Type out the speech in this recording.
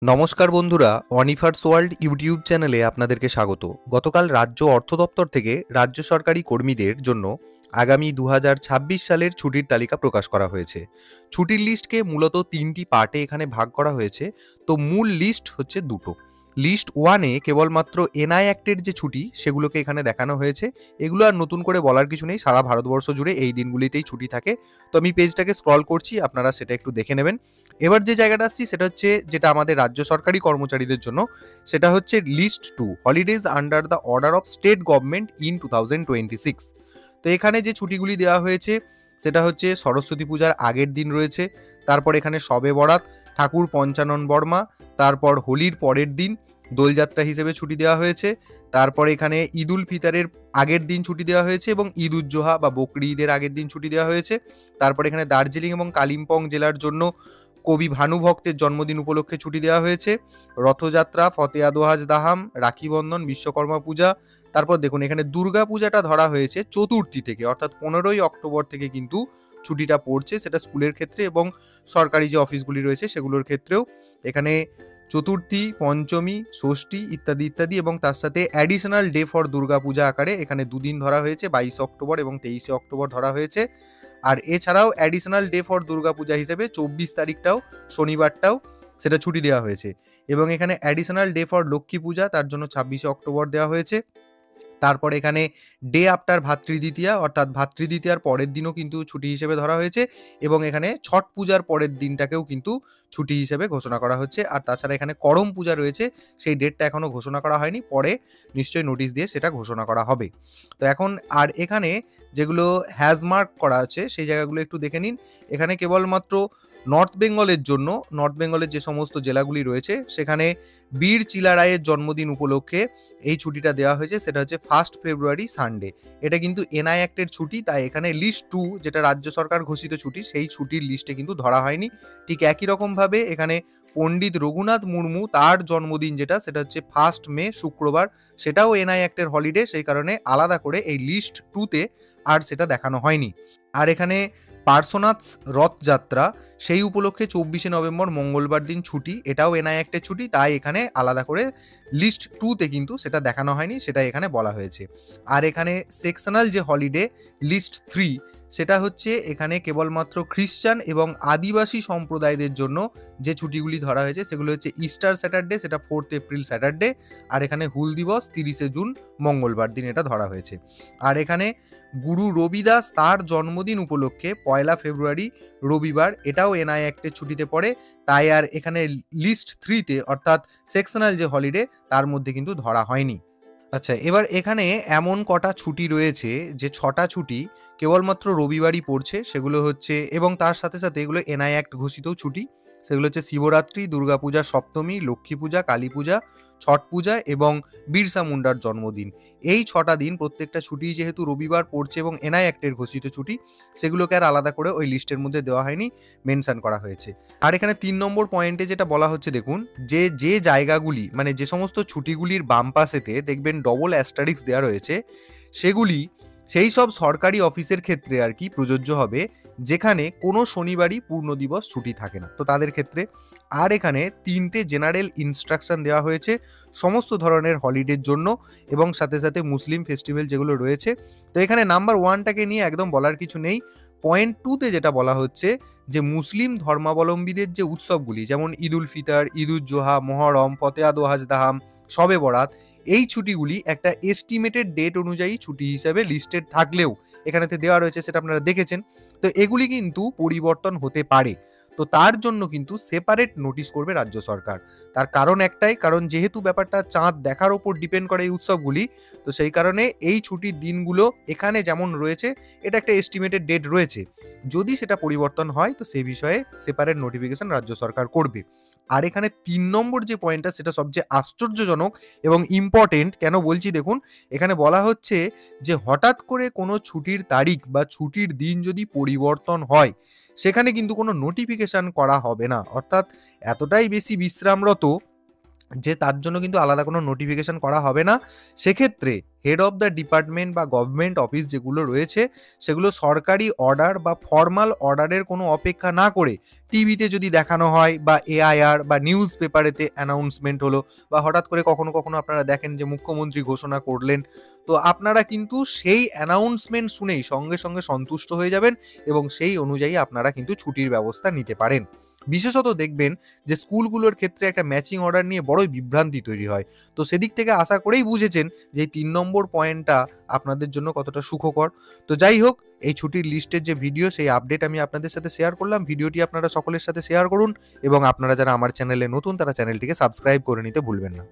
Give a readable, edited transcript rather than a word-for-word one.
নমস্কার বন্ধুরা, অনিফার্স world YouTube চ্যানেলে আপনাদেরকে স্বাগত। গতকাল রাজ্য অর্থ দপ্তর থেকে রাজ্য সরকারি কর্মীদের জন্য আগামী 2026 সালের ছুটির তালিকা প্রকাশ করা হয়েছে। ছুটির লিস্টকে মূলত তিনটি পার্টে এখানে ভাগ করা হয়েছে। তো মূল লিস্ট হচ্ছে দুটো। লিস্ট ওয়ানে কেবলমাত্র এনআই অ্যাক্টের যে ছুটি সেগুলোকে এখানে দেখানো হয়েছে। এগুলো আর নতুন করে বলার কিছু নেই, সারা ভারতবর্ষ জুড়ে এই দিনগুলিতেই ছুটি থাকে। তো আমি পেজটাকে স্ক্রল করছি, আপনারা সেটা একটু দেখে নেবেন। এবার যে জায়গাটা আসছি সেটা হচ্ছে যেটা আমাদের রাজ্য সরকারি কর্মচারীদের জন্য, সেটা হচ্ছে list 2, holidays under the order of state government in 2026। তো এখানে যে ছুটিগুলি দেওয়া হয়েছে সেটা হচ্ছে সরস্বতী পূজার আগের দিন রয়েছে, তারপর এখানে শবে বরাত, ঠাকুর পঞ্চানন বর্মা, তারপর হোলির পরের দিন দোলযাত্রা হিসেবে ছুটি দেওয়া হয়েছে, তারপর এখানে ঈদ উল ফিতরের আগের দিন ছুটি দেওয়া হয়েছে এবং ঈদ উজ্জোহা বা বকরি ঈদের আগের দিন ছুটি দেওয়া হয়েছে। তারপর এখানে দার্জিলিং এবং কালিম্পং জেলার জন্য কবি ভানুভক্তের জন্মদিন উপলক্ষে ছুটি দেওয়া হয়েছে, রথযাত্রা, ফতেয়া দোহাজ দাহাম, রাখি বন্ধন, বিশ্বকর্মা পূজা। তারপর দেখুন এখানে দুর্গা পূজাটা ধরা হয়েছে চতুর্থী থেকে, অর্থাৎ 15ই অক্টোবর থেকে কিন্তু ছুটিটা পড়ছে, সেটা স্কুলের ক্ষেত্রে এবং সরকারি যে অফিসগুলি রয়েছে সেগুলোর ক্ষেত্রেও এখানে চতুর্থী, পঞ্চমী, ষষ্ঠী ইত্যাদি ইত্যাদি, এবং তার সাথে অ্যাডিশনাল ডে ফর দুর্গা পূজা আকারে এখানে দুদিন ধরা হয়েছে, 22 অক্টোবর এবং 23 অক্টোবর ধরা হয়েছে। আর এছাড়াও অ্যাডিশনাল ডে ফর দুর্গা পূজা হিসেবে 24 তারিখটাও, শনিবারটাও সেটা ছুটি দেওয়া হয়েছে। এবং এখানে অ্যাডিশনাল ডে ফর লক্ষ্মী পূজা, তার জন্য 26 অক্টোবর দেওয়া হয়েছে। তারপর এখানে ডে আফটার ভাতৃদ্বিতীয়া, অর্থাৎ ভাতৃদ্বিতীয়ার পরের দিনও কিন্তু ছুটি হিসেবে ধরা হয়েছে, এবং এখানে ছট পূজার পরের দিনটাকেও কিন্তু ছুটি হিসেবে ঘোষণা করা হচ্ছে। আর তাছাড়া এখানে করম পূজা রয়েছে, সেই ডেটটা এখনো ঘোষণা করা হয়নি, পরে নিশ্চয়ই নোটিশ দিয়ে সেটা ঘোষণা করা হবে। তো এখন আর এখানে যেগুলো হ্যাজমার্ক করা আছে সেই জায়গাগুলো একটু দেখে নিন। এখানে কেবলমাত্র নর্থ বেঙ্গলের জন্য, নর্থ বেঙ্গলের যে সমস্ত জেলাগুলি রয়েছে সেখানে বীর চিলারায়ের জন্মদিন উপলক্ষে এই ছুটিটা দেওয়া হয়েছে, সেটা হচ্ছে 1 ফেব্রুয়ারি সানডে। এটা কিন্তু এনআই অ্যাক্টের ছুটি, তাই এখানে লিস্ট 2 যেটা রাজ্য সরকার ঘোষিত ছুটি সেই ছুটির লিস্টে কিন্তু ধরা হয়নি। ঠিক একই রকমভাবে এখানে পণ্ডিত রঘুনাথ মুর্মু তার জন্মদিন যেটা, সেটা হচ্ছে 1 মে শুক্রবার, সেটাও এনআই অ্যাক্টের হলিডে, সেই কারণে আলাদা করে এই লিস্ট 2তে আর সেটা দেখানো হয়নি। আর এখানে পার্শ্বনাথ রথযাত্রা, সেই উপলক্ষে 24শে নভেম্বর মঙ্গলবার দিন ছুটি, এটাও এনআই অ্যাক্টের ছুটি, তাই এখানে আলাদা করে লিস্ট 2তে কিন্তু সেটা দেখানো হয়নি, সেটা এখানে বলা হয়েছে। আর এখানে সেকশনাল যে হলিডে লিস্ট 3, সেটা হচ্ছে এখানে কেবলমাত্র খ্রিস্টান এবং আদিবাসী সম্প্রদায়দের জন্য যে ছুটিগুলি ধরা হয়েছে সেগুলো হচ্ছে ইস্টার স্যাটারডে, সেটা 4 এপ্রিল স্যাটারডে, আর এখানে হুল দিবস 30শে জুন মঙ্গলবার দিন এটা ধরা হয়েছে। আর এখানে গুরু রবিদাস তার জন্মদিন উপলক্ষে 1 ফেব্রুয়ারি রবিবার, এটাও এনআই অ্যাক্টের ছুটিতে পড়ে, তাই আর এখানে লিস্ট 3তে অর্থাৎ সেকশনাল যে হলিডে তার মধ্যে কিন্তু ধরা হয়নি। আচ্ছা, এবার এখানে এমন কটা ছুটি রয়েছে যে 6টা ছুটি কেবলমাত্র রবিবারই পড়ছে, সেগুলো হচ্ছে, এবং তার সাথে সাথে এগুলো এনআই অ্যাক্ট ঘোষিত ছুটি, সেগুলো হচ্ছে শিবরাত্রি, দুর্গাপূজা সপ্তমী, লক্ষ্মী পূজা, কালী পূজা, ছট পূজা এবং বিরসা মুন্ডার জন্মদিন। এই 6টা দিন প্রত্যেকটা ছুটি যেহেতু রবিবার পড়ছে এবং এনআই অ্যাক্টের ঘোষিত ছুটি, সেগুলোকে আর আলাদা করে ওই লিস্টের মধ্যে দেওয়া হয়নি, মেনশন করা হয়েছে। আর এখানে 3 নম্বর পয়েন্টে যেটা বলা হচ্ছে দেখুন, যে জায়গাগুলি মানে যে সমস্ত ছুটিগুলির বাম পাশেতে দেখবেন ডবল অ্যাস্টারিক্স দেওয়া রয়েছে, সেগুলি সেই সব সরকারি অফিসের ক্ষেত্রে আর কি প্রযোজ্য হবে যেখানে কোনো শনিবারই পূর্ণ দিবস ছুটি থাকে না, তো তাদের ক্ষেত্রে। আর এখানে 3টে জেনারেল ইনস্ট্রাকশন দেওয়া হয়েছে সমস্ত ধরনের হলিডের জন্য, এবং সাথে সাথে মুসলিম ফেস্টিভ্যাল যেগুলো রয়েছে। তো এখানে নাম্বার 1টাকে নিয়ে একদম বলার কিছু নেই। পয়েন্ট 2তে যেটা বলা হচ্ছে যে মুসলিম ধর্মাবলম্বীদের যে উৎসবগুলি যেমন ঈদ উল ফিতর, ঈদ উজ্জোহা, মহরম, ফতেয়া দোহাজ দাহাম, শবে বরাত, এই ছুটিগুলি একটা এস্টিমেটেড ডেট অনুযায়ী ছুটি হিসেবে লিস্টেড থাকলেও এখানেতে দেওয়া রয়েছে, সেটা আপনারা দেখেছেন। তো এগুলি কিন্তু পরিবর্তন হতে পারে, তো তার জন্য কিন্তু সেপারেট নোটিশ করবে রাজ্য সরকার। তার কারণ একটাই, কারণ যেহেতু ব্যাপারটা চাঁদ দেখার ওপর ডিপেন্ড করে এই উৎসবগুলি, তো সেই কারণে এই ছুটির দিনগুলো এখানে যেমন রয়েছে এটা একটা এস্টিমেটেড ডেট রয়েছে, যদি সেটা পরিবর্তন হয় তো সেই বিষয়ে সেপারেট নোটিফিকেশন রাজ্য সরকার করবে। আর এখানে 3 নম্বর যে পয়েন্টটা সেটা সবচেয়ে আশ্চর্যজনক এবং ইম্পর্টেন্ট, কেন বলছি দেখুন, এখানে বলা হচ্ছে যে হঠাৎ করে কোনো ছুটির তারিখ বা ছুটির দিন যদি পরিবর্তন হয় সেখানে কিন্তু কোনো নোটিফিকেশন করা হবে না, অর্থাৎ এতটাই বেশি বিশ্রামরত যে তার জন্য কিন্তু আলাদা কোনো নোটিফিকেশন করা হবে না। সেক্ষেত্রে হেড অফ দ্য ডিপার্টমেন্ট বা গভর্নমেন্ট অফিস যেগুলো রয়েছে, সেগুলো সরকারি অর্ডার বা ফরমাল অর্ডারের কোনো অপেক্ষা না করে টিভিতে যদি দেখানো হয় বা এআইআর বা নিউজ পেপারেতে অ্যানাউন্সমেন্ট হলো বা হঠাৎ করে কখনো কখনো আপনারা দেখেন যে মুখ্যমন্ত্রী ঘোষণা করলেন, তো আপনারা কিন্তু সেই অ্যানাউন্সমেন্ট শুনেই সঙ্গে সঙ্গে সন্তুষ্ট হয়ে যাবেন এবং সেই অনুযায়ী আপনারা কিন্তু ছুটির ব্যবস্থা নিতে পারেন। বিশেষত দেখবেন যে স্কুলগুলোর ক্ষেত্রে একটা ম্যাচিং অর্ডার নিয়ে বড়ই বিভ্রান্তি তৈরি হয়। তো সেদিক থেকে আশা করেই বুঝেছেন যে এই ৩ নম্বর পয়েন্টটা আপনাদের জন্য কতটা সুখকর। তো যাই হোক, এই ছুটির লিস্টের যে ভিডিও সেই আপডেট আমি আপনাদের সাথে শেয়ার করলাম। ভিডিওটি আপনারা সকলের সাথে শেয়ার করুন এবং আপনারা যারা আমার চ্যানেলে নতুন তারা চ্যানেলটিকে সাবস্ক্রাইব করে নিতে ভুলবেন না।